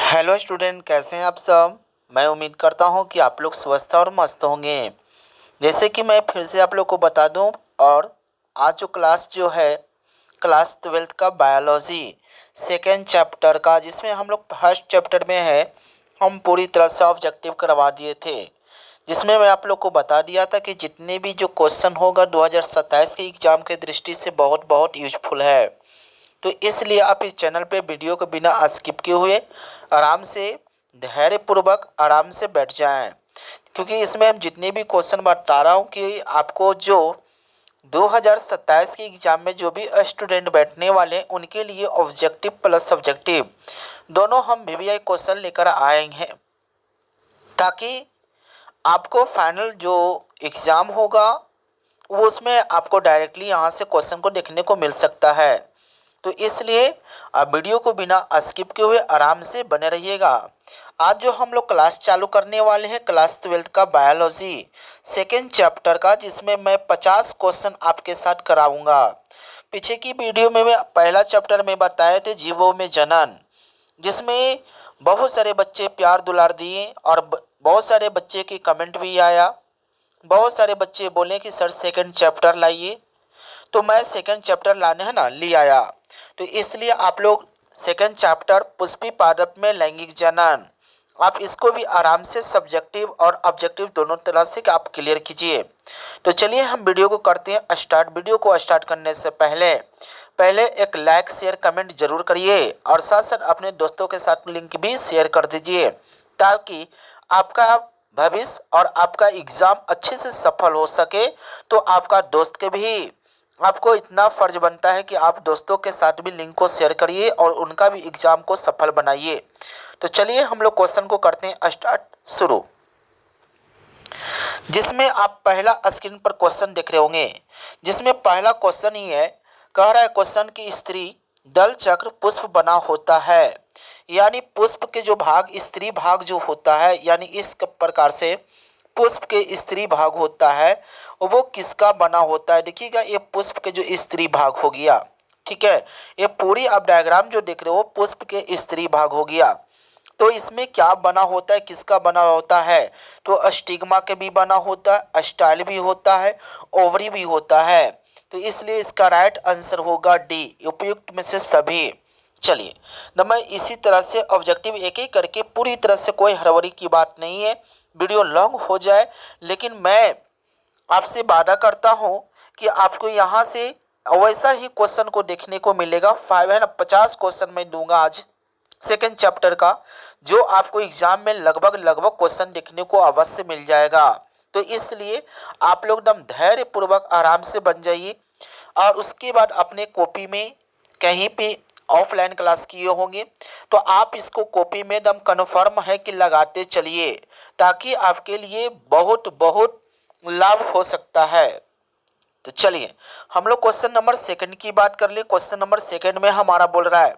Hello student, कैसे हैं आप सब। मैं उम्मीद करता हूं कि आप लोग स्वस्थ और मस्त होंगे। जैसे कि मैं फिर से आप लोग को बता दूं, और आज जो क्लास जो है क्लास 12th का बायोलॉजी सेकेंड चैप्टर का, जिसमें हम लोग फर्स्ट चैप्टर में है, हम पूरी तरह से ऑब्जेक्टिव करवा दिए थे। जिसमें मैं आप लोग को बता दिया था कि जितने भी जो क्वेश्चन होगा 2027 के एग्जाम के दृष्टि से बहुत बहुत यूजफुल है। तो इसलिए आप इस चैनल पे वीडियो को बिना स्किप किए हुए आराम से धैर्यपूर्वक आराम से बैठ जाएं, क्योंकि इसमें हम जितने भी क्वेश्चन बता रहा हूँ कि आपको जो 2027 के एग्जाम में जो भी स्टूडेंट बैठने वाले हैं उनके लिए ऑब्जेक्टिव प्लस सब्जेक्टिव दोनों हम वीवीआई क्वेश्चन लेकर आएंगे, ताकि आपको फाइनल जो एग्ज़ाम होगा वो उसमें आपको डायरेक्टली यहाँ से क्वेश्चन को देखने को मिल सकता है। तो इसलिए आप वीडियो को बिना स्किप किए हुए आराम से बने रहिएगा। आज जो हम लोग क्लास चालू करने वाले हैं क्लास 12th का बायोलॉजी सेकेंड चैप्टर का, जिसमें मैं 50 क्वेश्चन आपके साथ कराऊंगा। पीछे की वीडियो में मैं पहला चैप्टर में बताए थे जीवों में जनन, जिसमें बहुत सारे बच्चे प्यार दुलार दिए और बहुत सारे बच्चे की कमेंट भी आया। बहुत सारे बच्चे बोले कि सर सेकंड चैप्टर लाइए, तो मैं सेकंड चैप्टर लाने है ना ले आया। तो इसलिए आप लोग सेकंड चैप्टर पुष्पी पादप में लैंगिक जनन, आप इसको भी आराम से सब्जेक्टिव और ऑब्जेक्टिव दोनों तरह से आप क्लियर कीजिए। तो चलिए हम वीडियो को करते हैं स्टार्ट। वीडियो को स्टार्ट करने से पहले पहले एक लाइक शेयर कमेंट जरूर करिए, और साथ साथ अपने दोस्तों के साथ लिंक भी शेयर कर दीजिए, ताकि आपका भविष्य और आपका एग्ज़ाम अच्छे से सफल हो सके। तो आपका दोस्त के भी आपको इतना फर्ज बनता है कि आप दोस्तों के साथ भी लिंक को शेयर करिए और उनका भी एग्ज़ाम को सफल बनाइए। तो चलिए हम लोग क्वेश्चन को करते हैं स्टार्ट शुरू, जिसमें आप पहला स्क्रीन पर क्वेश्चन देख रहे होंगे। जिसमें पहला क्वेश्चन ही है, कह रहा है क्वेश्चन की स्त्री दल चक्र पुष्प बना होता है, यानी पुष्प के जो भाग स्त्री भाग जो होता है, यानी इस प्रकार से पुष्प के स्त्री भाग होता है वो किसका बना होता है। देखिएगा, ये पुष्प के जो स्त्री भाग हो गया, ठीक है। ये पूरी आप डायग्राम जो देख रहे हो पुष्प के स्त्री भाग हो गया। तो इसमें क्या बना होता है, किसका बना होता है, तो स्टिग्मा के भी बना होता है, स्टाइल भी होता है, ओवरी भी होता है। तो इसलिए इसका राइट आंसर होगा डी, उपयुक्त में से सभी। चलिए, तो मैं इसी तरह से ऑब्जेक्टिव एक एक करके, पूरी तरह से कोई हड़बड़ी की बात नहीं है, वीडियो लॉन्ग हो जाए, लेकिन मैं आपसे वादा करता हूं कि आपको यहाँ से वैसा ही क्वेश्चन को देखने को मिलेगा। 5 है ना, 50 क्वेश्चन मैं दूंगा आज सेकेंड चैप्टर का, जो आपको एग्जाम में लगभग लगभग क्वेश्चन देखने को अवश्य मिल जाएगा। तो इसलिए आप लोग एकदम धैर्य पूर्वक आराम से बन जाइए, और उसके बाद अपने कॉपी में कहीं पे ऑफलाइन क्लास किए होंगे तो आप इसको कॉपी में एकदम कन्फर्म है कि लगाते चलिए, ताकि आपके लिए बहुत बहुत लाभ हो सकता है। तो चलिए हम लोग क्वेश्चन नंबर सेकंड की बात कर ले। क्वेश्चन नंबर सेकंड में हमारा बोल रहा है,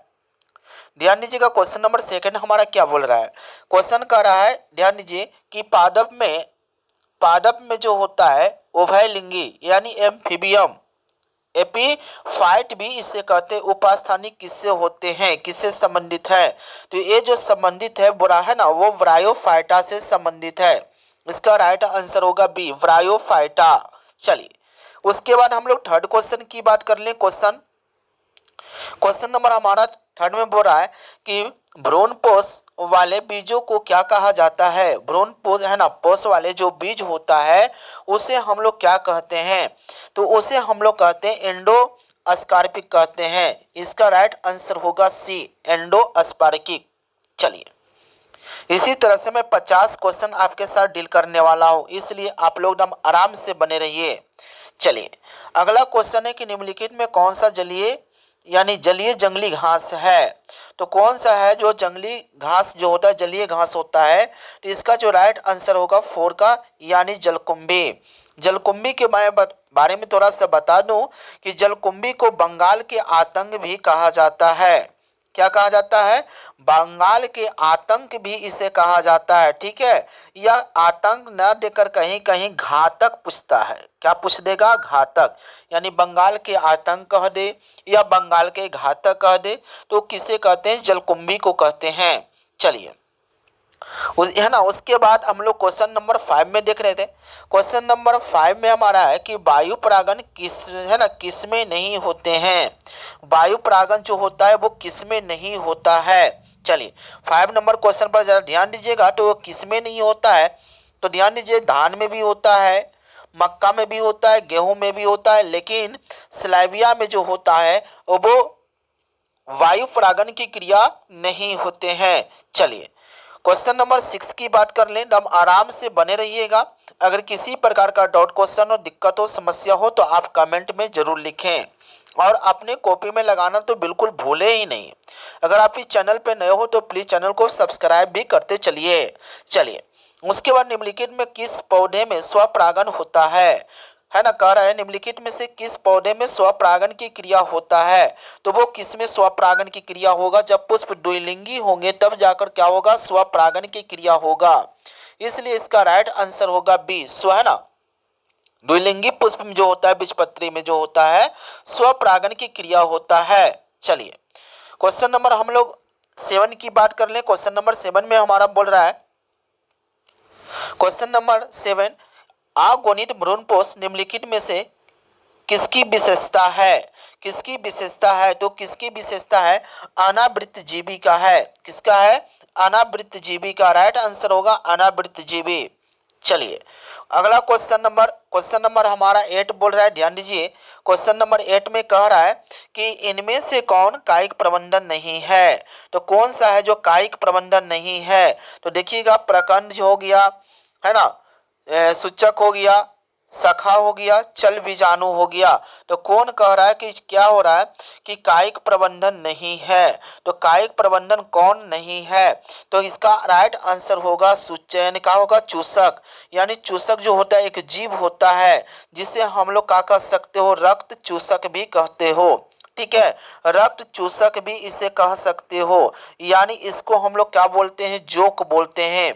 ध्यान दीजिएगा, क्वेश्चन नंबर सेकंड हमारा क्या बोल रहा है। क्वेश्चन कह रहा है, ध्यान दीजिए कि पादप में जो होता है उभयलिंगी यानी एम्फीबियम, एपीफाइट भी इसे कहते हैं, उपस्थानिक किससे होते हैं, किससे संबंधित है। तो ये जो संबंधित है बुरा है ना, वो ब्रायोफाइटा से संबंधित है। इसका राइट आंसर होगा बी, ब्रायोफाइटा। चलिए उसके बाद हम लोग थर्ड क्वेश्चन की बात कर लें। क्वेश्चन नंबर हमारा थर्ड में बोल रहा है कि भ्रूणपोष वाले बीजों को क्या कहा जाता है। भ्रूणपोष है ना, पोष वाले जो बीज होता है उसे हम लोग क्या कहते हैं, तो उसे हम लोग कहते हैं एंडोस्पार्किक कहते हैं। इसका राइट आंसर होगा सी, एंडोस्पार्किक। चलिए इसी तरह से मैं 50 क्वेश्चन आपके साथ डील करने वाला हूं, इसलिए आप लोग एकदम आराम से बने रहिए। चलिए अगला क्वेश्चन है कि निम्नलिखित में कौन सा जलीय यानी जलीय जंगली घास है। तो कौन सा है जो जंगली घास जो होता है, जलीय घास होता है। तो इसका जो राइट आंसर होगा 4 का, यानी जलकुंभी। जलकुंभी के बारे में थोड़ा सा बता दूं कि जलकुंभी को बंगाल के आतंक भी कहा जाता है। क्या कहा जाता है, बंगाल के आतंक भी इसे कहा जाता है, ठीक है। यह आतंक न देकर कहीं कहीं घातक पूछता है। क्या पूछ देगा, घातक, यानी बंगाल के आतंक कह दे या बंगाल के घातक कह दे, तो किसे कहते हैं, जलकुंभी को कहते हैं। चलिए उस है ना, उसके बाद हम लोग क्वेश्चन नंबर 5 में देख रहे थे। क्वेश्चन नंबर 5 में हमारा है कि वायु परागन किस है ना किस में नहीं होते हैं। वायु परागन जो होता है वो किस में नहीं होता है। चलिए 5 नंबर क्वेश्चन पर जरा ध्यान दीजिएगा, तो वो किस में नहीं होता है। तो ध्यान दीजिए, धान में भी होता है, मक्का में भी होता है, गेहूं में भी होता है, लेकिन स्लाइविया में जो होता है वो वायु परागन की क्रिया नहीं होते हैं। चलिए क्वेश्चन नंबर 6 की बात कर लें। हम आराम से बने रहिएगा। अगर किसी प्रकार का डाउट क्वेश्चन हो, दिक्कत हो, समस्या हो तो आप कमेंट में जरूर लिखें और अपने कॉपी में लगाना तो बिल्कुल भूले ही नहीं। अगर आप इस चैनल पे नए हो तो प्लीज चैनल को सब्सक्राइब भी करते चलिए। चलिए उसके बाद निम्नलिखित में किस पौधे में स्वपरागन होता है ना, कह रहा है निम्नलिखित में से किस पौधे में स्वपरागन की क्रिया होता है। तो वो किस में स्वपरागन की क्रिया होगा, जब पुष्प द्विलिंगी होंगे तब जाकर क्या होगा, स्वपरागन की क्रिया होगा। इसलिए इसका राइट आंसर होगा बी, स्व है ना, द्विलिंगी पुष्प में जो होता है, बीजपत्री में जो होता है, स्वपरागन की क्रिया होता है। चलिए क्वेश्चन नंबर हम लोग 7 की बात कर लें। क्वेश्चन नंबर 7 में हमारा बोल रहा है, क्वेश्चन नंबर 7, अगुणित भ्रूणपोष निम्नलिखित में से किसकी विशेषता है। किसकी विशेषता है, तो किसकी विशेषता है, अनावृत जीवी का है। किसका है, अनावृत जीवी का। राइट आंसर होगा अनावृत जीवी। चलिए अगला क्वेश्चन नंबर हमारा 8 बोल रहा है, ध्यान दीजिए। क्वेश्चन नंबर 8 में कह रहा है कि इनमें से कौन कायिक प्रबंधन नहीं है। तो कौन सा है जो कायिक प्रबंधन नहीं है। तो देखिएगा, प्रकंड जो हो गया है ना, सूचक हो गया, सखा हो गया, चल बीजाणु हो गया। तो कौन कह रहा है कि क्या हो रहा है कि कायिक प्रबंधन नहीं है। तो कायिक प्रबंधन कौन नहीं है, तो इसका राइट आंसर होगा सूचयन का होगा चूसक। यानी चूसक जो होता है एक जीव होता है जिसे हम लोग क्या कह सकते हो, रक्त चूसक भी कहते हो। ठीक है, रक्त चूसक भी इसे कह सकते हो। यानी इसको हम लोग क्या बोलते हैं, जोक बोलते हैं।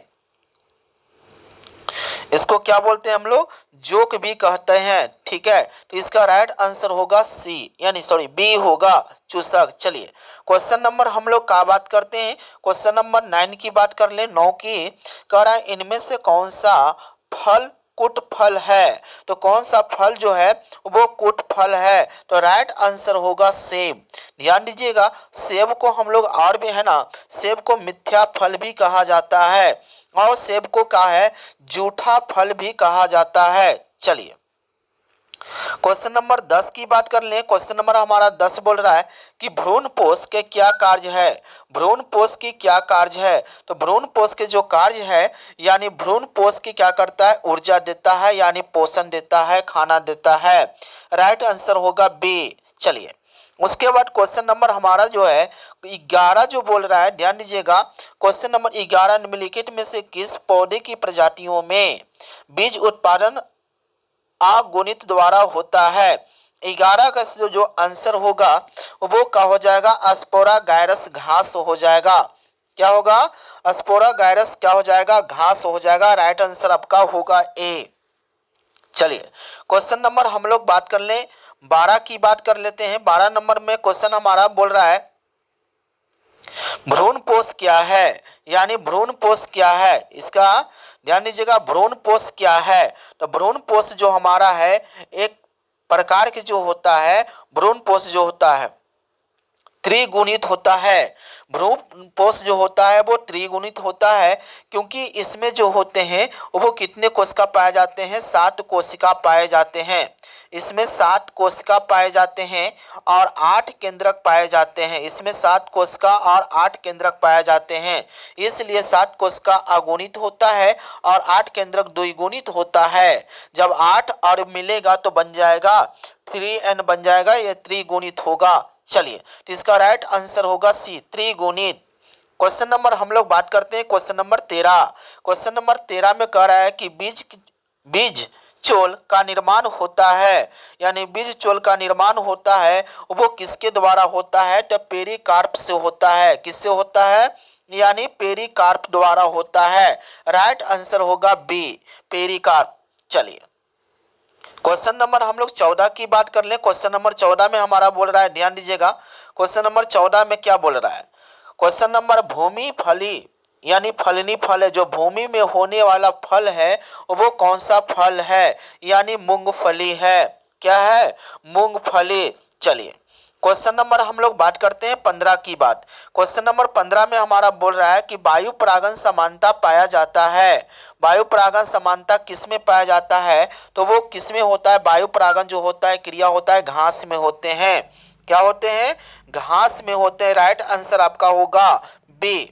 इसको क्या बोलते हैं हम लोग, जोक भी कहते हैं। ठीक है, तो इसका राइट आंसर होगा सी, यानी सॉरी बी होगा, चूसक। चलिए क्वेश्चन नंबर हम लोग का बात करते हैं, क्वेश्चन नंबर 9 की बात कर ले। 9 की कह रहा है इनमें से कौन सा फल कुट फल है। तो कौन सा फल जो है वो कुट फल है। तो राइट आंसर होगा सेब। ध्यान दीजिएगा, सेब को हम लोग और भी है ना, सेब को मिथ्या फल भी कहा जाता है और सेब को क्या है, जूठा फल भी कहा जाता है। चलिए क्वेश्चन नंबर 10 की बात कर लें। क्वेश्चन नंबर हमारा 10 बोल रहा है कि भ्रूणपोष के क्या कार्य है। भ्रूणपोष की क्या कार्य है। तो भ्रूणपोष के जो कार्य है, यानी भ्रूणपोष की क्या करता है, ऊर्जा देता है, यानी पोषण देता है, खाना देता है। राइट आंसर होगा बी। चलिए उसके बाद क्वेश्चन नंबर हमारा जो है 11 जो बोल रहा है, ध्यान दीजिएगा। क्वेश्चन नंबर 11, निम्नलिखित में से किस पौधे की प्रजातियों में बीज उत्पादन अगुणित द्वारा होता है। 11 का जो आंसर होगा वो क्या हो जाएगा, अस्पोरागायरस घास हो जाएगा। क्या होगा, अस्पोरागायरस क्या हो जाएगा, घास हो जाएगा। राइट आंसर आपका होगा ए। चलिए क्वेश्चन नंबर हम लोग बात कर लें 12 की बात कर लेते हैं। 12 नंबर में क्वेश्चन हमारा बोल रहा है भ्रूणपोष क्या है, यानी भ्रूणपोष क्या है। इसका ध्यान दीजिएगा, भ्रूणपोष क्या है। तो भ्रूणपोष जो हमारा है एक प्रकार के जो होता है, भ्रूणपोष जो होता है त्रिगुणित होता है। भ्रूणपोष जो होता है वो त्रिगुणित होता है, क्योंकि इसमें जो होते हैं वो कितने कोशिका पाए जाते हैं, 7 कोशिका पाए जाते हैं। इसमें 7 कोशिका पाए जाते हैं और 8 केंद्रक पाए जाते हैं। इसमें 7 कोशिका और 8 केंद्रक पाए जाते हैं, इसलिए 7 कोशिका अगुणित होता है और 8 केंद्रक द्विगुणित होता है। जब 8 और मिलेगा तो बन जाएगा 3n बन जाएगा, यह त्रिगुणित होगा। चलिए तो इसका राइट आंसर होगा सी, त्रिगुणित। क्वेश्चन नंबर हम लोग बात करते हैं क्वेश्चन नंबर 13। क्वेश्चन नंबर 13 में कह रहा है कि बीज चोल का निर्माण होता है, यानी बीज चोल का निर्माण होता है वो किसके द्वारा होता है। तो पेरिकार्प से होता है। किससे होता है, यानी पेरिकार्प द्वारा होता है। राइट आंसर होगा बी, पेरिकार्प। चलिए क्वेश्चन नंबर हम लोग 14 की बात कर लें। क्वेश्चन नंबर 14 में हमारा बोल रहा है, ध्यान दीजिएगा, क्वेश्चन नंबर 14 में क्या बोल रहा है। क्वेश्चन नंबर भूमि फली यानी फलनी फल है, जो भूमि में होने वाला फल है वो कौन सा फल है, यानी मूंगफली है। क्या है? मूंगफली। चलिए क्वेश्चन नंबर हम लोग बात करते हैं 15 की बात। क्वेश्चन नंबर 15 में हमारा बोल रहा है कि वायु परागण समानता पाया जाता है। वायु परागण समानता किस में पाया जाता है? तो वो किस में होता है? वायु परागण जो होता है, क्रिया होता है, घास में होते हैं। क्या होते हैं? घास में होते हैं। राइट आंसर आपका होगा बी।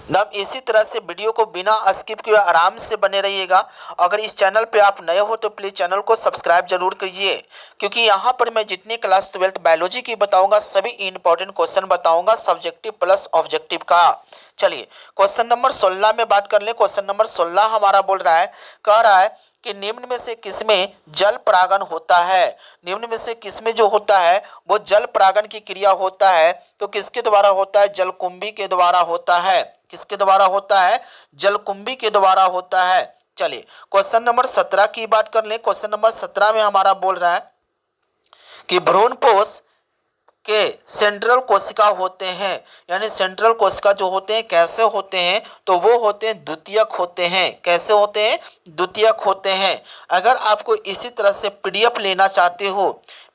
नम इसी तरह से वीडियो को बिना स्किप किए आराम से बने रहिएगा। अगर इस चैनल पे आप नए हो तो प्लीज चैनल को सब्सक्राइब जरूर कीजिए, क्योंकि यहाँ पर मैं जितनी क्लास 12th बायोलॉजी की बताऊंगा सभी इंपॉर्टेंट क्वेश्चन बताऊंगा, सब्जेक्टिव प्लस ऑब्जेक्टिव का। चलिए क्वेश्चन नंबर 16 में बात कर ले। क्वेश्चन नंबर 16 हमारा बोल रहा है, कह रहा है कि निम्न में से किसमें जल परागण होता है? निम्न में से किसमें जो होता है वो जल परागण की क्रिया होता है? तो किसके द्वारा होता है? जलकुंभी के द्वारा होता है। किसके द्वारा होता है? जलकुंभी के द्वारा होता है। चलिए क्वेश्चन नंबर 17 की बात कर ले। क्वेश्चन नंबर 17 में हमारा बोल रहा है कि भ्रूणपोष के सेंट्रल कोशिका होते हैं, यानी सेंट्रल कोशिका जो होते हैं कैसे होते हैं? तो वो होते हैं द्वितीयक होते हैं। कैसे होते हैं? द्वितीयक होते हैं। अगर आपको इसी तरह से पीडीएफ लेना चाहते हो,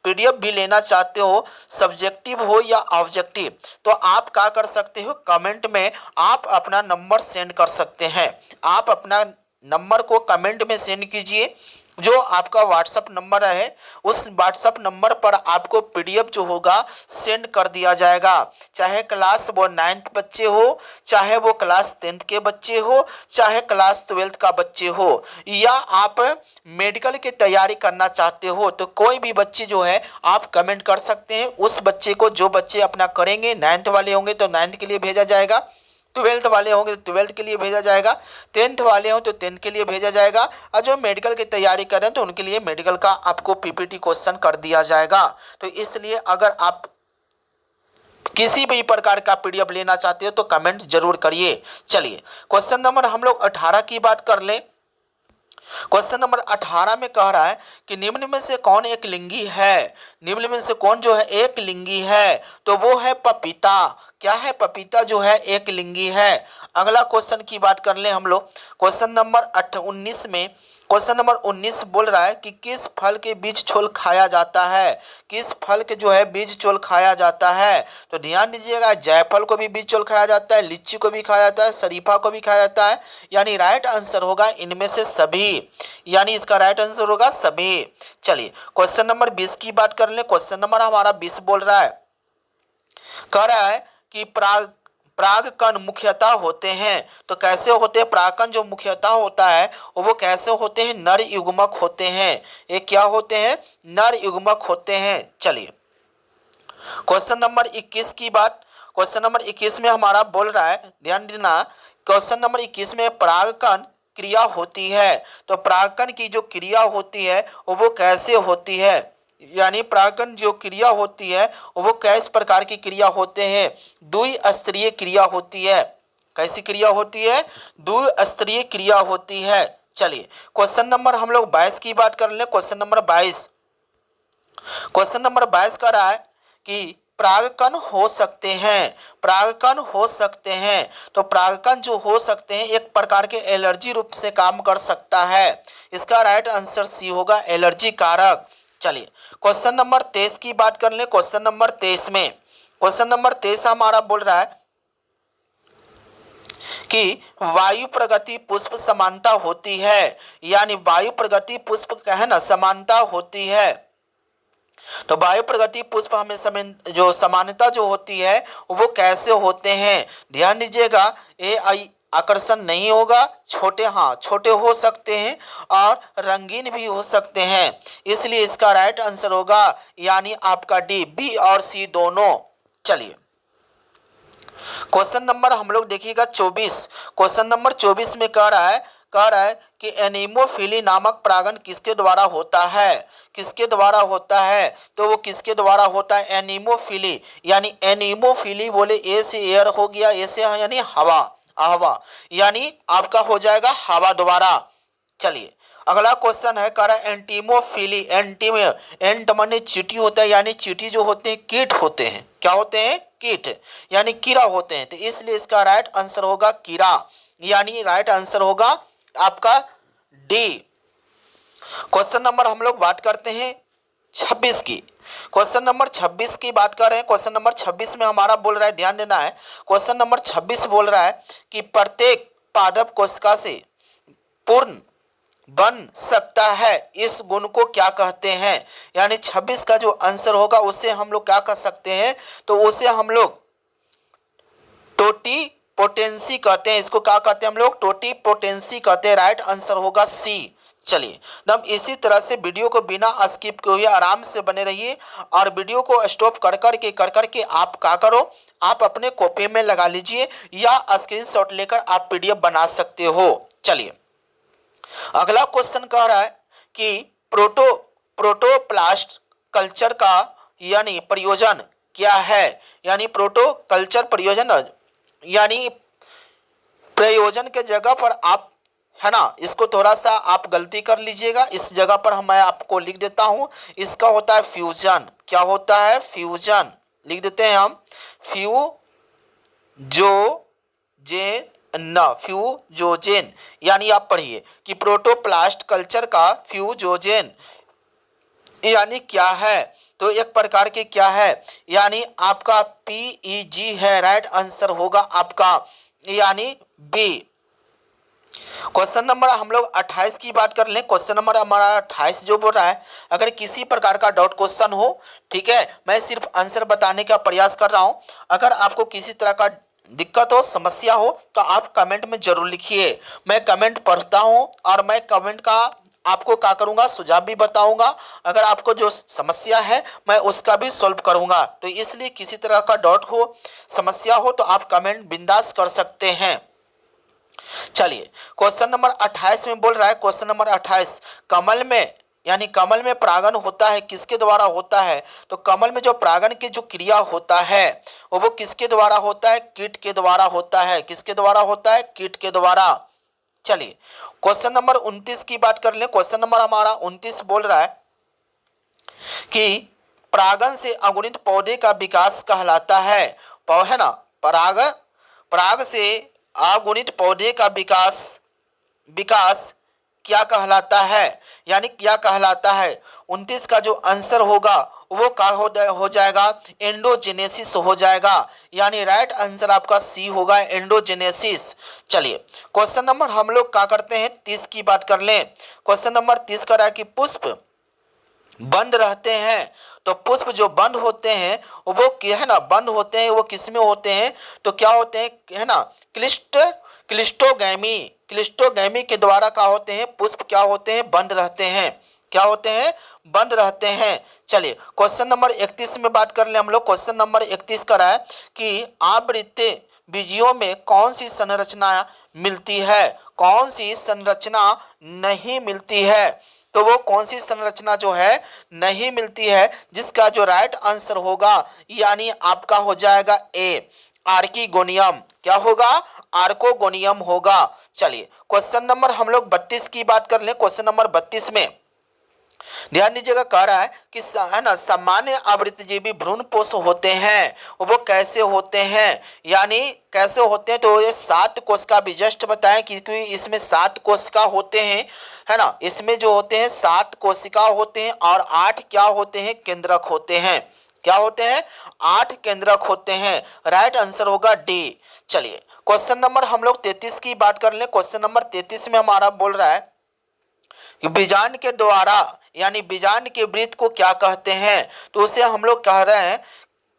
पीडीएफ भी लेना चाहते हो, सब्जेक्टिव हो या ऑब्जेक्टिव, तो आप क्या कर सकते हो? कमेंट में आप अपना नंबर सेंड कर सकते हैं। आप अपना नंबर को कमेंट में सेंड कीजिए। जो आपका व्हाट्सअप नंबर है उस व्हाट्सअप नंबर पर आपको पीडीएफ जो होगा सेंड कर दिया जाएगा। चाहे क्लास वो 9th बच्चे हो, चाहे वो क्लास 10th के बच्चे हो, चाहे क्लास 12th का बच्चे हो, या आप मेडिकल की तैयारी करना चाहते हो, तो कोई भी बच्चे जो है आप कमेंट कर सकते हैं। उस बच्चे को, जो बच्चे अपना करेंगे, 9th वाले होंगे तो 9th के लिए भेजा जाएगा, 12th वाले होंगे तो 12th के लिए भेजा जाएगा, 10th वाले हो तो 10th के लिए भेजा जाएगा, और जो मेडिकल की तैयारी कर रहे हैं तो उनके लिए मेडिकल का आपको पीपीटी क्वेश्चन कर दिया जाएगा। तो इसलिए अगर आप किसी भी प्रकार का पीडीएफ लेना चाहते हो तो कमेंट जरूर करिए। चलिए क्वेश्चन नंबर हम लोग 18 की बात कर लें। क्वेश्चन नंबर 18 में कह रहा है कि निम्न में से कौन एक लिंगी है? निम्न में से कौन जो है एक लिंगी है? तो वो है पपीता। क्या है? पपीता जो है एक लिंगी है। अगला क्वेश्चन की बात कर ले हम लोग। क्वेश्चन नंबर 19 में, क्वेश्चन नंबर 19 बोल रहा है कि किस फल के बीज छोल खाया जाता है? किस फल के जो है बीज चोल खाया जाता है? तो ध्यान दीजिएगा, जायफल को भी बीज चोल खाया जाता है, लीची को भी खाया जाता है, शरीफा को भी खाया जाता है, यानी राइट आंसर होगा इनमें से सभी, यानी इसका राइट आंसर होगा सभी। चलिए क्वेश्चन नंबर 20 की बात कर ले। क्वेश्चन नंबर हमारा 20 बोल रहा है, कह रहा है कि परागकण मुख्यतः होते हैं। तो कैसे होते हैं? परागकण जो मुख्यतः होता है वो कैसे होते हैं? नर युग्मक होते हैं। ये क्या होते हैं? नर युग्मक होते हैं। चलिए क्वेश्चन नंबर 21 की बात। क्वेश्चन नंबर 21 में हमारा बोल रहा है, ध्यान देना, क्वेश्चन नंबर 21 में परागकण क्रिया होती है। तो परागकण की जो क्रिया होती है वो कैसे होती है? यानी परागकण जो क्रिया होती है वो किस प्रकार की क्रिया होते हैं? द्विस्तरीय क्रिया होती है। कैसी क्रिया होती है? द्विस्तरीय क्रिया होती है। चलिए क्वेश्चन नंबर हम लोग 22 की बात कर ले। क्वेश्चन नंबर 22, क्वेश्चन नंबर 22 का रहा है कि परागकण हो सकते हैं। परागकण हो सकते हैं। तो परागकण जो हो सकते हैं एक प्रकार के एलर्जी रूप से काम कर सकता है। इसका राइट आंसर सी होगा, एलर्जी कारक। चलिए क्वेश्चन नंबर 23 की बात कर ले। क्वेश्चन नंबर 23 में, क्वेश्चन नंबर 23 हमारा बोल रहा है कि वायु प्रगति पुष्प समानता होती है, यानी वायु प्रगति पुष्प क्या है ना, समानता होती है। तो वायु प्रगति पुष्प हमें जो समानता जो होती है वो कैसे होते हैं? ध्यान दीजिएगा, ये आकर्षण नहीं होगा, छोटे, हाँ छोटे हो सकते हैं और रंगीन भी हो सकते हैं, इसलिए इसका राइट आंसर होगा यानी आपका डी, बी और सी दोनों। चलिए क्वेश्चन नंबर हम लोग देखिएगा 24। क्वेश्चन नंबर 24 में कह रहा है कि एनीमोफिली नामक परागण किसके द्वारा होता है? किसके द्वारा होता है? तो वो किसके द्वारा होता है? एनीमोफिली, यानी एनीमोफिली बोले ए से एयर हो गया, ए से यानी हवा, हवा, यानी आपका हो जाएगा हवा द्वारा। चलिए अगला क्वेश्चन है, कह रहा है एंटीमोफिली, एंट माने चींटी होता है, यानी चींटी जो होते हैं कीट होते हैं। क्या होते हैं? कीट यानी कीड़ा होते हैं, तो इसलिए इसका राइट आंसर होगा कीड़ा, यानी राइट आंसर होगा आपका डी। क्वेश्चन नंबर हम लोग बात करते हैं 26 की। क्वेश्चन नंबर 26 की बात कर रहे हैं। क्वेश्चन नंबर 26 में हमारा बोल रहा है, ध्यान देना है, क्वेश्चन नंबर 26 बोल रहा है कि प्रत्येक पादप कोशिका से पूर्ण बन सकता है, इस गुण को क्या कहते हैं। यानी 26 का जो आंसर होगा उसे हम लोग क्या कह सकते हैं, तो उसे हम लोग टोटी पोटेंसी कहते हैं। इसको क्या कहते हैं हम लोग, टोटी पोटेंसी कहते हैं। राइट आंसर होगा सी। चलिए हम इसी तरह से वीडियो को बिना स्किप किए हुए आराम से बने रहिए, और वीडियो को स्टॉप कर करके आप क्या करो, आप अपने कॉपी में लगा लीजिए या स्क्रीनशॉट लेकर आप पीडीएफ बना सकते हो। चलिए अगला क्वेश्चन कह रहा है कि प्रोटोप्लास्ट कल्चर का यानी प्रयोजन क्या है। यानी प्रोटो कल्चर प्रयोजन, यानी प्रयोजन के जगह पर आप है ना, इसको थोड़ा सा आप गलती कर लीजिएगा, इस जगह पर मैं आपको लिख देता हूं, इसका होता है फ्यूजन। क्या होता है, फ्यूजन लिख देते हैं हम, फ्यूजोजेन, यानी आप पढ़िए कि प्रोटोप्लास्ट कल्चर का फ्यूजोजेन यानी क्या है, तो एक प्रकार के क्या है, यानी आपका पीईजी है। राइट आंसर होगा आपका यानी बी। क्वेश्चन नंबर हम लोग 28 की बात कर लें। क्वेश्चन नंबर हमारा 28 जो बोल रहा है, अगर किसी प्रकार का डाउट क्वेश्चन हो, ठीक है, मैं सिर्फ आंसर बताने का प्रयास कर रहा हूं, अगर आपको किसी तरह का दिक्कत हो, समस्या हो, तो आप कमेंट में जरूर लिखिए। मैं कमेंट पढ़ता हूं और मैं कमेंट का आपको क्या करूंगा, सुझाव भी बताऊंगा। अगर आपको जो समस्या है मैं उसका भी सॉल्व करूंगा, तो इसलिए किसी तरह का डाउट हो, समस्या हो, तो आप कमेंट बिंदास कर सकते हैं। चलिए क्वेश्चन नंबर 28 में बोल रहा है, क्वेश्चन नंबर 28, कमल में यानी कमल में परागण होता है किसके द्वारा होता है, तो कमल में जो परागण की जो क्रिया होता है वो किसके द्वारा होता है, कीट के द्वारा होता है। किसके द्वारा होता है, कीट के द्वारा। चलिए क्वेश्चन नंबर 29 की बात कर लें। क्वेश्चन नंबर हमारा 29 बोल रहा है कि परागण से अगुणित पौधे का विकास कहलाता है। है ना, पराग से अगुणित पौधे का विकास क्या कहलाता है, यानी क्या कहलाता है। 29 का जो आंसर होगा वो क्या हो जाएगा, एंडोजेनेसिस हो जाएगा, यानी राइट आंसर आपका सी होगा, एंडोजेनेसिस। चलिए क्वेश्चन नंबर हम लोग क्या करते हैं 30 की बात कर लें। क्वेश्चन नंबर 30 कर रहा है कि पुष्प बंद रहते हैं, तो पुष्प जो बंद होते हैं वो क्या है ना, बंद होते हैं वो किसमें होते हैं, तो क्या होते हैं, है ना, क्लिस्टोगैमी के द्वारा क्या होते हैं, पुष्प क्या होते हैं, बंद रहते हैं। क्या होते हैं, बंद रहते हैं। चलिए क्वेश्चन नंबर 31 में बात कर ले हम लोग। क्वेश्चन नंबर 31 का है कि आवृत्ति बीजियों में कौन सी संरचना मिलती है, कौन सी संरचना नहीं मिलती है, तो वो कौन सी संरचना जो है नहीं मिलती है, जिसका जो राइट आंसर होगा यानी आपका हो जाएगा ए, आर्किगोनियम। क्या होगा, आर्कोगोनियम होगा। चलिए क्वेश्चन नंबर हम लोग 32 की बात कर लें। क्वेश्चन नंबर 32 में ध्यान दीजिएगा, कह रहा है कि है ना, सामान्य आवृत्तिजीवी भ्रूणपोष होते हैं, वो कैसे होते हैं, यानी कैसे होते हैं, तो ये 7 कोशिका भी जस्ट बताएं, क्योंकि इसमें 7 कोशिका होते हैं, है ना, इसमें जो होते हैं 7 कोशिका होते हैं और 8 क्या होते हैं, केंद्रक होते हैं। क्या होते हैं, 8 केंद्रक होते हैं। राइट आंसर होगा डी। चलिए क्वेश्चन नंबर हम लोग 33 की बात कर ले। क्वेश्चन नंबर 33 में हमारा बोल रहा है कि बीजांड के द्वारा यानी बीजांड के वृत्त को क्या कहते हैं, तो उसे हम लोग कह रहे हैं,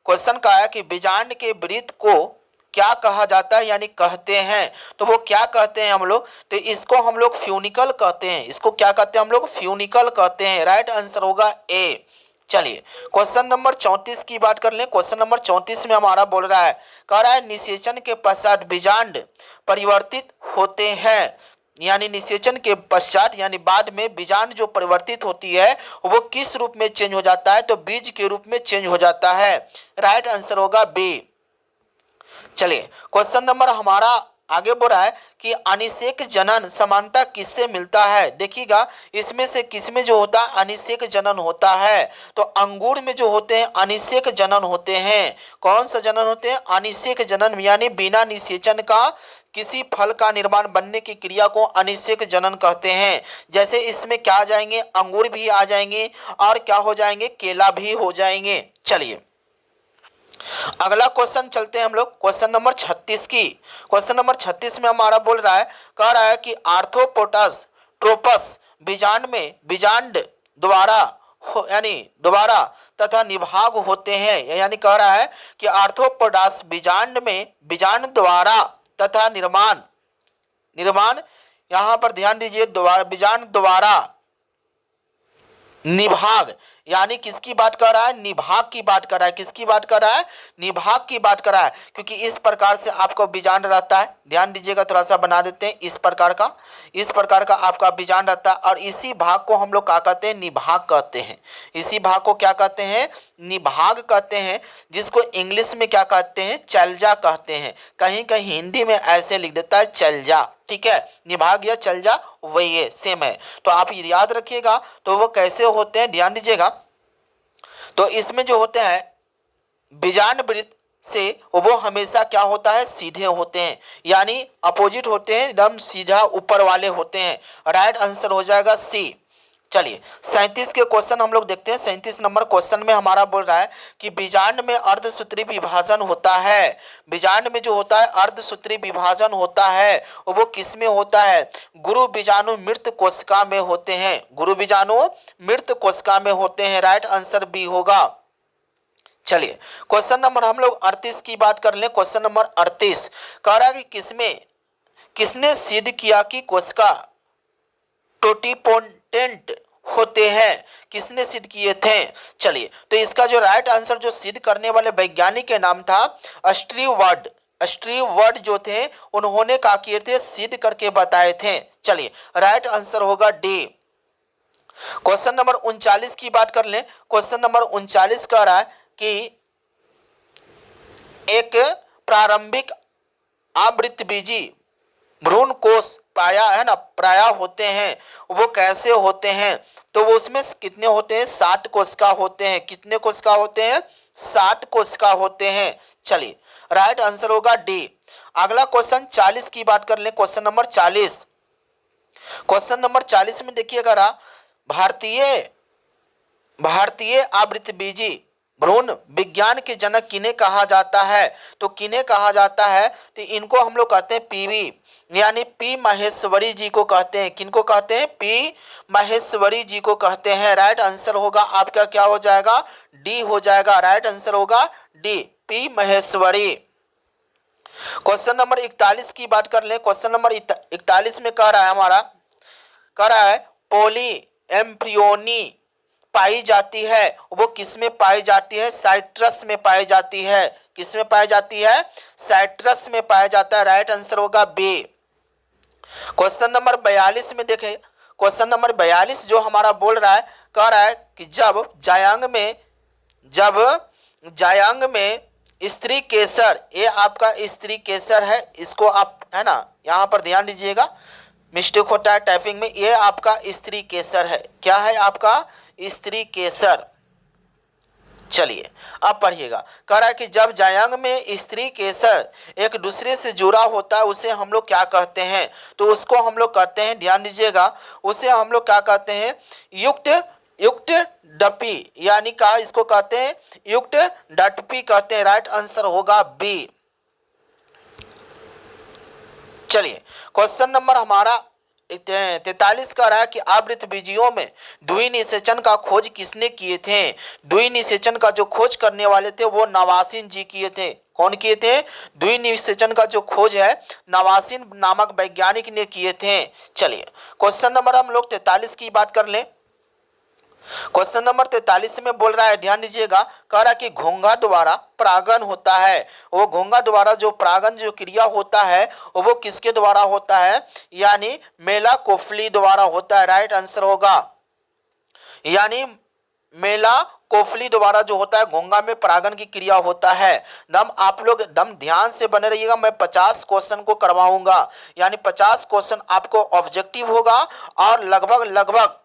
क्वेश्चन का है कि बीजांड के वृत्त को क्या कहा जाता है, यानी कहते हैं, तो वो क्या कहते हैं हम लोग, तो इसको हम लोग फ्यूनिकल कहते हैं। इसको क्या कहते हैं हम लोग, फ्यूनिकल कहते हैं। राइट आंसर होगा ए। चलिए क्वेश्चन नंबर 34 की बात कर लें। क्वेश्चन नंबर 34 में हमारा बोल रहा है, कह रहा है निषेचन के पश्चात बीजांड परिवर्तित होते हैं, यानी निषेचन के पश्चात यानी बाद में बीजांड जो परिवर्तित होती है वो किस रूप में चेंज हो जाता है, तो बीज के रूप में चेंज हो जाता है। राइट आंसर होगा बी। चलिए क्वेश्चन नंबर हमारा आगे बढ़ रहा है कि अनिषेक जनन समानता किससे मिलता है। देखिएगा इसमें से किसमें जो होता है अनिषेक जनन होता है, तो अंगूर में जो होते हैं अनिषेक जनन होते हैं। कौन सा जनन होते हैं, अनिषेक जनन, यानी बिना निषेचन का किसी फल का निर्माण बनने की क्रिया को अनिषेक जनन कहते हैं। जैसे इसमें क्या आ जाएंगे, अंगूर भी आ जाएंगे और क्या हो जाएंगे, केला भी हो जाएंगे। चलिए अगला क्वेश्चन चलते हैं हम लोग क्वेश्चन नंबर 36 की। क्वेश्चन नंबर 36 में हमारा बोल रहा है, कह रहा है कि आर्थ्रोपोडस ट्रोपस बीजांड द्वारा यानी दोबारा तथा निभाग होते हैं। यानी कह रहा है कि आर्थ्रोपोडस बीजांड द्वारा तथा निर्माण यहाँ पर ध्यान दीजिए, बीजांड द्वारा निभाग, यानी किसकी बात कर रहा है, निभाग की बात कर रहा है। किसकी बात कर रहा है, निभाग की बात कर रहा है, क्योंकि इस प्रकार से आपको बीजांड रहता है। ध्यान दीजिएगा, थोड़ा सा बना देते हैं, इस प्रकार का आपका बीजांड रहता है और इसी भाग को हम लोग क्या कहते हैं, निभाग कहते हैं। इसी भाग को क्या कहते हैं, निभाग कहते हैं, जिसको इंग्लिश में क्या कहते हैं, चलजा कहते हैं। कहीं कहीं हिंदी में ऐसे लिख देता है चलजा, ठीक है, निभाग या चलजा वही है, सेम है। तो आप याद रखिएगा, तो वो कैसे होते हैं ध्यान दीजिएगा। तो इसमें जो होते हैं बीजांड वृत्त से वो हमेशा क्या होता है, सीधे होते हैं, यानी अपोजिट होते हैं, एकदम सीधा ऊपर वाले होते हैं। राइट आंसर हो जाएगा सी। चलिए 37 के क्वेश्चन हम लोग देखते हैं। 37 नंबर क्वेश्चन में हमारा बोल रहा है कि बीजांड में अर्धसूत्री विभाजन होता है। बीजांड में जो होता है अर्धसूत्री विभाजन होता है, वो किस में होता है, गुरु बीजाणु मृत कोशिका में होते हैं। गुरु बीजाणु मृत कोशिका में होते हैं। राइट आंसर बी होगा। चलिए क्वेश्चन नंबर हम लोग 38 की बात कर लें। क्वेश्चन नंबर 38 कह रहा है कि किसने सिद्ध किया कि कोशिका टोटिपोटेंट होते हैं। किसने सिद्ध किए थे। चलिए तो इसका जो राइट आंसर जो सिद्ध करने वाले वैज्ञानिक के नाम था स्ट्रीवर्ड जो थे, उन्होंने क्या किए थे, सिद्ध करके बताए थे। चलिए राइट आंसर होगा डी। क्वेश्चन नंबर 39 की बात कर लें। क्वेश्चन नंबर 39 कह रहा है कि एक प्रारंभिक आवृतबीजी भ्रूण कोष प्राय होते हैं, वो कैसे होते हैं, तो वो उसमें कितने होते हैं, 60 कोशिका होते हैं। कितने कोशिका होते हैं, 60 कोशिका होते हैं। चलिए राइट आंसर होगा डी। अगला क्वेश्चन 40 की बात कर ले। क्वेश्चन नंबर 40 में देखिएगा, भारतीय आवृतबीजी भ्रूण विज्ञान के जनक किन्हें कहा जाता है, तो किन्हें कहा जाता है, तो इनको हम लोग कहते हैं पीवी, यानी पी माहेश्वरी जी को कहते हैं। किनको कहते हैं, पी माहेश्वरी जी को कहते हैं। राइट आंसर होगा आपका क्या हो जाएगा, डी हो जाएगा। राइट आंसर होगा D, P Maheshwari. Question number 41 की बात कर ले। क्वेश्चन नंबर 41 में कह रहा है पोली एम्ब्रियोनी पाई जाती है, वो किस में पाई जाती है, साइट्रस में पाई जाती है। किस में पाई जाती है, साइट्रस में पाया जाता है। राइट आंसर होगा बी। क्वेश्चन नंबर 42 में देखें। क्वेश्चन नंबर 42 जो हमारा बोल रहा है, कह रहा है कि जब जायांग में स्त्री केसर, ये आपका स्त्री केसर है, इसको आप है ना यहाँ पर ध्यान दीजिएगा, मिस्टेक होता है टाइपिंग में, ये आपका स्त्री केसर है। क्या है आपका, स्त्री केसर। चलिए अब पढ़िएगा, कह रहा है कि जब जायांग में स्त्री केसर एक दूसरे से जुड़ा होता है, उसे हम लोग क्या कहते हैं, तो उसको हम लोग कहते हैं, ध्यान दीजिएगा, उसे हम लोग क्या कहते हैं, युक्त डपी, यानी का इसको कहते हैं युक्त डटपी कहते हैं। राइट आंसर होगा बी। चलिए क्वेश्चन नंबर हमारा 43 का रहा है कि आवृतबीजियों में द्विनिषेचन का खोज किसने किए थे। द्विनिषेचन का जो खोज करने वाले थे वो नवासिन जी किए थे। कौन किए थे, द्विनिषेचन का जो खोज है नवासिन नामक वैज्ञानिक ने किए थे। चलिए क्वेश्चन नंबर हम लोग 43 की बात कर लें। क्वेश्चन नंबर 43 में बोल रहा है, ध्यान दीजिएगा, कह रहा है कि घोंघा द्वारा परागन होता है। वो घोंघा द्वारा जो परागन जो क्रिया होता है वो किसके द्वारा होता है, यानी मेलाकोफिली द्वारा होता है। राइट आंसर होगा यानी मेलाकोफिली कोफली द्वारा जो होता है घोंघा में परागण की क्रिया होता है। दम आप लोग दम ध्यान से बने रहिएगा, मैं 50 क्वेश्चन को करवाऊंगा, यानी 50 क्वेश्चन आपको ऑब्जेक्टिव होगा और लगभग लगभग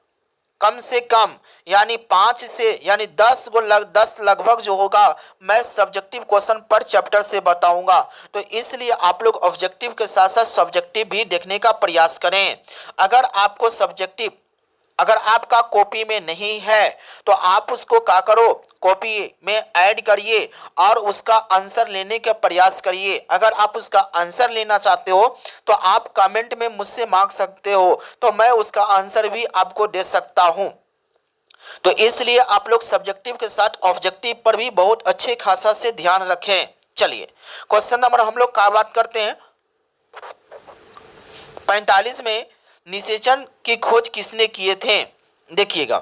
कम से कम यानी 5 से यानी 10 लगभग जो होगा मैं सब्जेक्टिव क्वेश्चन पर चैप्टर से बताऊंगा। तो इसलिए आप लोग ऑब्जेक्टिव के साथ साथ सब्जेक्टिव भी देखने का प्रयास करें। अगर आपको सब्जेक्टिव अगर आपका कॉपी में नहीं है तो आप उसको क्या करो, कॉपी में ऐड करिए और उसका आंसर लेने का प्रयास करिए। अगर आप उसका आंसर लेना चाहते हो तो आप कमेंट में मुझसे मांग सकते हो, तो मैं उसका आंसर भी आपको दे सकता हूं। तो इसलिए आप लोग सब्जेक्टिव के साथ ऑब्जेक्टिव पर भी बहुत अच्छे खासा से ध्यान रखें। चलिए क्वेश्चन नंबर हम लोग क्या बात करते हैं, 45 में निषेचन की खोज किसने किए थे। देखिएगा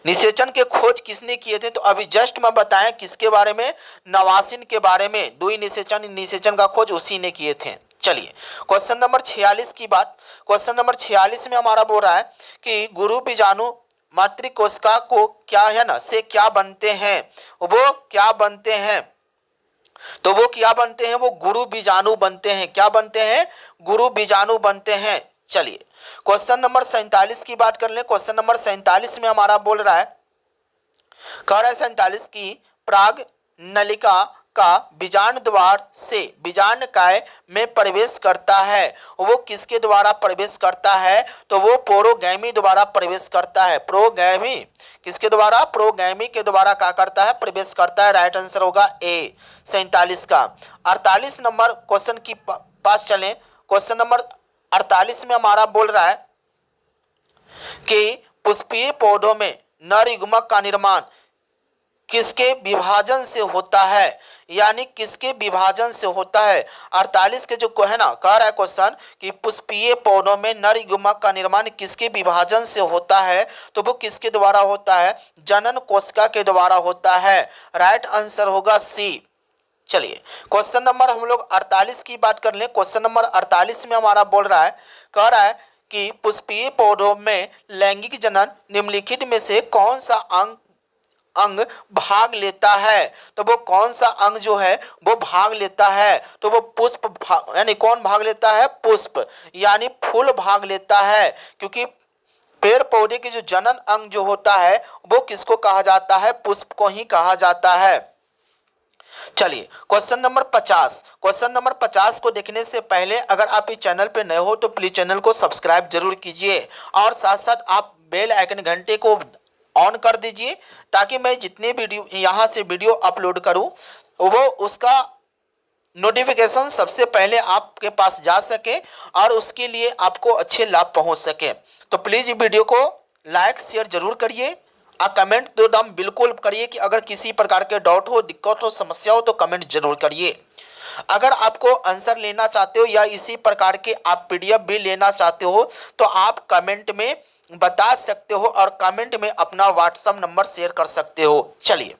निषेचन के खोज किसने किए थे, तो अभी जस्ट मैं बताएं किसके बारे में, नवासिन के बारे में। दुई निषेचन निषेचन का खोज उसी ने किए थे। चलिए क्वेश्चन नंबर 46 की बात, क्वेश्चन नंबर 46 में हमारा बोल रहा है कि गुरु बीजाणु मातृकोशिका को क्या है ना से क्या बनते हैं, वो क्या बनते हैं, तो वो क्या बनते हैं, वो गुरु बीजाणु बनते हैं। क्या बनते हैं, गुरु बीजाणु बनते हैं। चलिए क्वेश्चन नंबर 47 की बात कर लें। क्वेश्चन नंबर 47 में हमारा बोल रहा है, कह रहा है 47 की प्राग नलिका का बीजांड द्वार से बीजांडकाय में प्रवेश करता है, वो किसके द्वारा प्रवेश करता है, तो वो प्रोगैमी द्वारा प्रवेश करता है। प्रोगैमी किसके द्वारा, प्रोगैमी के द्वारा क्या करता है, प्रवेश करता है। राइट आंसर होगा ए 47 का। 48 नंबर क्वेश्चन की पास चलें। क्वेश्चन नंबर 48 में हमारा बोल रहा है कि पुष्पीय पौधों में नर युग्मक का निर्माण किसके विभाजन से होता है, यानी किसके विभाजन से होता है। 48 के जो है ना कह रहा है क्वेश्चन कि पुष्पीय पौधों में नर युग्मक का निर्माण किसके विभाजन से होता है, तो वो किसके द्वारा होता है, जनन कोशिका के द्वारा होता है। राइट आंसर होगा सी। चलिए क्वेश्चन नंबर हम लोग 48 की बात कर लें। क्वेश्चन नंबर 48 में हमारा बोल रहा है, कह रहा है कि पुष्पीय पौधों में लैंगिक जनन निम्नलिखित में से कौन सा अंग भाग लेता है, तो वो कौन सा अंग जो है वो भाग लेता है, तो वो पुष्प यानी कौन भाग लेता है, पुष्प यानी फूल भाग लेता है। क्योंकि पेड़ पौधे के जो जनन अंग जो होता है वो किसको कहा जाता है, पुष्प को ही कहा जाता है। चलिए क्वेश्चन नंबर 50, क्वेश्चन नंबर 50 को देखने से पहले अगर आप इस चैनल पे नए हो तो प्लीज चैनल को सब्सक्राइब जरूर कीजिए और साथ साथ आप बेल आइकन घंटे को ऑन कर दीजिए, ताकि मैं जितने वीडियो यहाँ से वीडियो अपलोड करूँ वो उसका नोटिफिकेशन सबसे पहले आपके पास जा सके और उसके लिए आपको अच्छे लाभ पहुँच सके। तो प्लीज़ वीडियो को लाइक शेयर जरूर करिए और कमेंट तो दम बिल्कुल करिए कि अगर किसी प्रकार के डाउट हो, दिक्कत हो, समस्या हो तो कमेंट जरूर करिए। अगर आपको आंसर लेना चाहते हो या इसी प्रकार के आप पीडीएफ भी लेना चाहते हो तो आप कमेंट में बता सकते हो और कमेंट में अपना व्हाट्सएप नंबर शेयर कर सकते हो। चलिए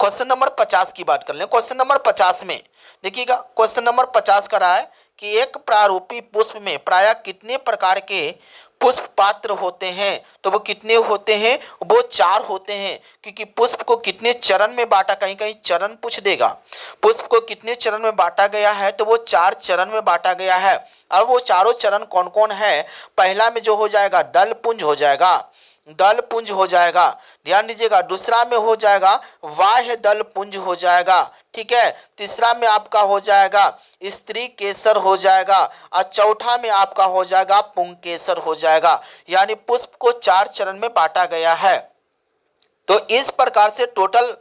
क्वेश्चन नंबर 50 की बात कर लें। क्वेश्चन नंबर 50 में देखिएगा, क्वेश्चन नंबर 50 का रहा है कि एक प्रारूपी पुष्प में प्रायः कितने प्रकार के पुष्प पात्र होते हैं, तो वो कितने होते हैं, वो 4 होते हैं। क्योंकि पुष्प को कितने चरण में बांटा, कहीं कहीं चरण पूछ देगा, पुष्प को कितने चरण में बांटा गया है, तो वो 4 चरण में बांटा गया है। अब वो चारों चरण कौन कौन है, पहला में जो हो जाएगा दल पुंज हो जाएगा, दल पुंज हो जाएगा, ध्यान दीजिएगा। दूसरा में हो जाएगा बाह्य दल पुंज हो जाएगा, ठीक है। तीसरा में आपका हो जाएगा स्त्री केसर हो जाएगा और चौथा में आपका हो जाएगा पुंकेसर हो जाएगा। यानी पुष्प को 4 चरण में बांटा गया है। तो इस प्रकार से टोटल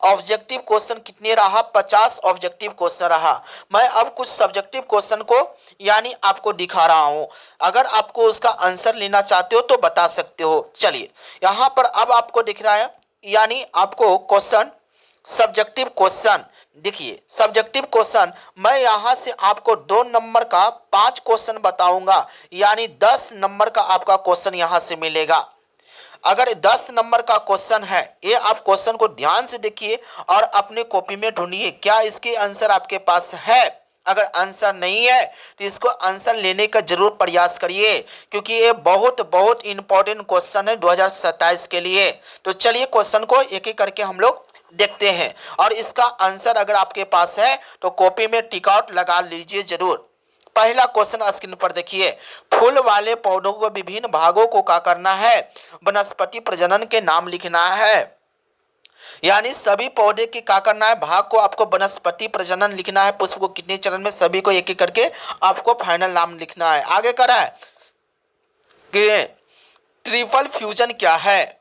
ऑब्जेक्टिव क्वेश्चन कितने रहा, 50 ऑब्जेक्टिव क्वेश्चन रहा। मैं अब कुछ सब्जेक्टिव क्वेश्चन को यानी आपको दिखा रहा हूं, अगर आपको उसका आंसर लेना चाहते हो तो बता सकते हो। चलिए यहां पर अब आपको दिख रहा है यानी आपको क्वेश्चन सब्जेक्टिव क्वेश्चन, देखिए सब्जेक्टिव क्वेश्चन मैं यहां से आपको 2 नंबर का 5 क्वेश्चन बताऊंगा, यानी 10 नंबर का आपका क्वेश्चन यहां से मिलेगा। अगर 10 नंबर का क्वेश्चन है, ये आप क्वेश्चन को ध्यान से देखिए और अपने कॉपी में ढूंढिए क्या इसके आंसर आपके पास है। अगर आंसर नहीं है तो इसको आंसर लेने का जरूर प्रयास करिए, क्योंकि ये बहुत बहुत इंपॉर्टेंट क्वेश्चन है 2027 के लिए। तो चलिए क्वेश्चन को एक एक करके हम लोग देखते हैं, और इसका आंसर अगर आपके पास है तो कॉपी में टिक आउट लगा लीजिए जरूर। पहला क्वेश्चन स्क्रीन पर देखिए, फूल वाले पौधों को विभिन्न भागों को क्या करना है, वनस्पति प्रजनन के नाम लिखना है। यानी सभी पौधे के क्या करना है, भाग को आपको वनस्पति प्रजनन लिखना है, पुष्प को कितने चरण में, सभी को एक एक करके आपको फाइनल नाम लिखना है। आगे करा है कि ट्रिपल फ्यूजन क्या है,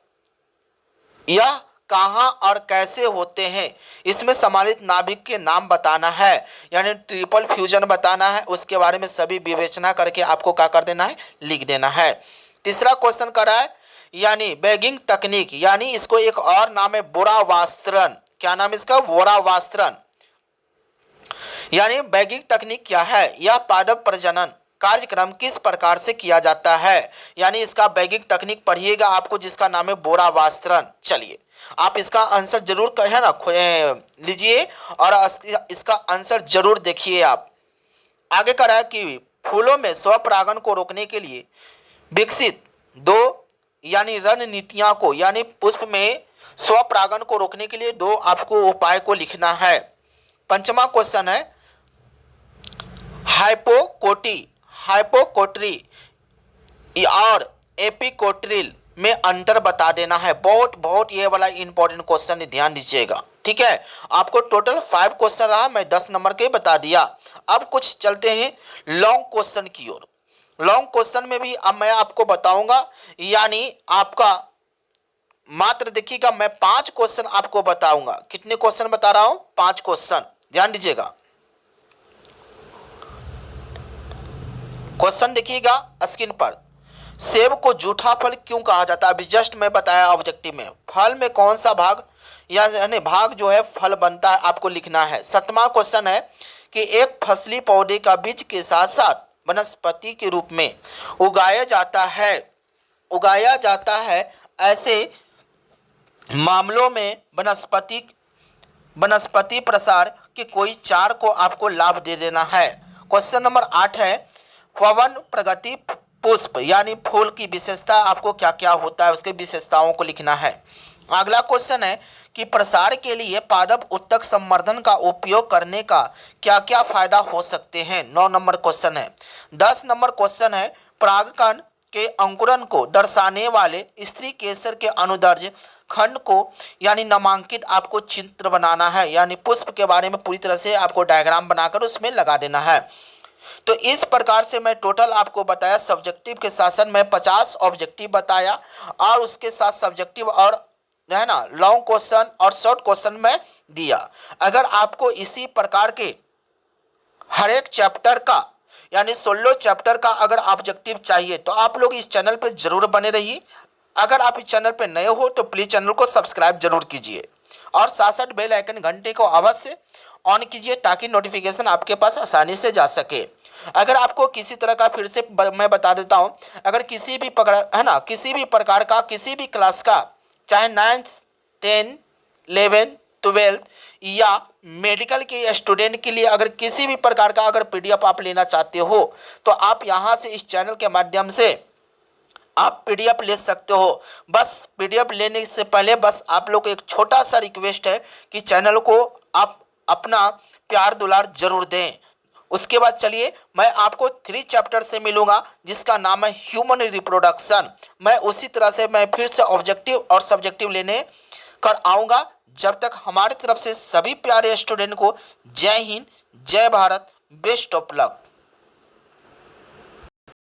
यह कहाँ और कैसे होते हैं, इसमें सम्मिलित नाभिक के नाम बताना है, यानी ट्रिपल फ्यूजन बताना है, उसके बारे में सभी विवेचना करके आपको क्या कर देना है, लिख देना है। तीसरा क्वेश्चन करा है यानी बैगिंग तकनीक, यानी इसको एक और नाम है बोरावास्त्रण। क्या नाम इसका, बोरावास्त्रण। यानी बैगिंग तकनीक क्या है, यह पादप प्रजनन कार्यक्रम किस प्रकार से किया जाता है, यानी इसका बैगिंग तकनीक पढ़िएगा आपको, जिसका नाम है बोरावास्त्रण। चलिए आप इसका आंसर जरूर कहे ना लीजिए, और इसका आंसर जरूर देखिए आप। आगे करा है कि फूलों में स्वपरागण को रोकने के लिए विकसित दो यानी रणनीतियां को, यानी पुष्प में स्वपरागण को रोकने के लिए दो आपको उपाय को लिखना है। पंचमा क्वेश्चन है हाइपोकोट्री और एपिकोट्रिल में अंतर बता देना है। बहुत बहुत ये वाला इंपॉर्टेंट क्वेश्चन है, ध्यान दीजिएगा, ठीक है। आपको टोटल 5 क्वेश्चन रहा, मैं 10 नंबर के बता दिया। अब कुछ चलते हैं लॉन्ग क्वेश्चन की ओर। लॉन्ग क्वेश्चन में भी अब मैं आपको बताऊंगा, यानी आपका मात्र देखिएगा मैं 5 क्वेश्चन आपको बताऊंगा। कितने क्वेश्चन बता रहा हूं, 5 क्वेश्चन, ध्यान दीजिएगा। क्वेश्चन देखिएगा स्क्रीन पर, सेब को जूठा फल क्यों कहा जाता है, अभी जस्ट मैं बताया ऑब्जेक्टिव में। फल में कौन सा भाग यानी भाग जो है फल बनता है, आपको लिखना है। 7वां क्वेश्चन है कि एक फसली पौधे का बीज के साथ साथ वनस्पति के रूप में उगाया जाता है, ऐसे मामलों में वनस्पति प्रसार के कोई 4 को आपको लाभ दे देना है। क्वेश्चन नंबर 8 है पवन प्रगति पुष्प यानी फूल की विशेषता आपको क्या क्या होता है, उसके विशेषताओं को लिखना है। अगला क्वेश्चन है कि प्रसार के लिए पादप उत्तक संवर्धन का उपयोग करने का क्या क्या फायदा हो सकते हैं, 9 नंबर क्वेश्चन है। 10 नंबर क्वेश्चन है परागकण के अंकुरन को दर्शाने वाले स्त्री केसर के अनुदैर्ध्य खंड को यानी नामांकित आपको चित्र बनाना है, यानी पुष्प के बारे में पूरी तरह से आपको डायग्राम बनाकर उसमें लगा देना है। तो इस प्रकार से मैं टोटल आपको बताया, सब्जेक्टिव के साथ मैं 50 ऑब्जेक्टिव बताया, और उसके साथ सब्जेक्टिव और है ना लॉन्ग क्वेश्चन और शॉर्ट क्वेश्चन में दिया। अगर आपको इसी प्रकार के हर एक चैप्टर का यानी 16 चैप्टर का अगर ऑब्जेक्टिव चाहिए तो आप लोग इस चैनल पर जरूर बने रहिए। अगर आप इस चैनल पर नए हो तो प्लीज चैनल को सब्सक्राइब जरूर कीजिए, और साथ बेल आइकन घंटे को अवश्य ऑन कीजिए, ताकि नोटिफिकेशन आपके पास आसानी से जा सके। अगर आपको किसी तरह का, फिर से मैं बता देता हूं, अगर किसी भी प्रकार का किसी भी क्लास का, चाहे 9th 10th 11th 12th या मेडिकल के स्टूडेंट के लिए अगर किसी भी प्रकार का अगर पीडीएफ आप लेना चाहते हो तो आप यहां से इस चैनल के माध्यम से आप पीडीएफ ले सकते हो। बस पीडीएफ लेने से पहले बस आप लोग को एक छोटा सा रिक्वेस्ट है कि चैनल को आप अपना प्यार दुलार जरूर दें। उसके बाद चलिए मैं आपको 3 चैप्टर से मिलूंगा, जिसका नाम है ह्यूमन रिप्रोडक्शन। मैं उसी तरह से मैं फिर से ऑब्जेक्टिव और सब्जेक्टिव लेने कर आऊँगा। जब तक हमारी तरफ से सभी प्यारे स्टूडेंट को जय हिंद, जय भारत, बेस्ट ऑफ लक।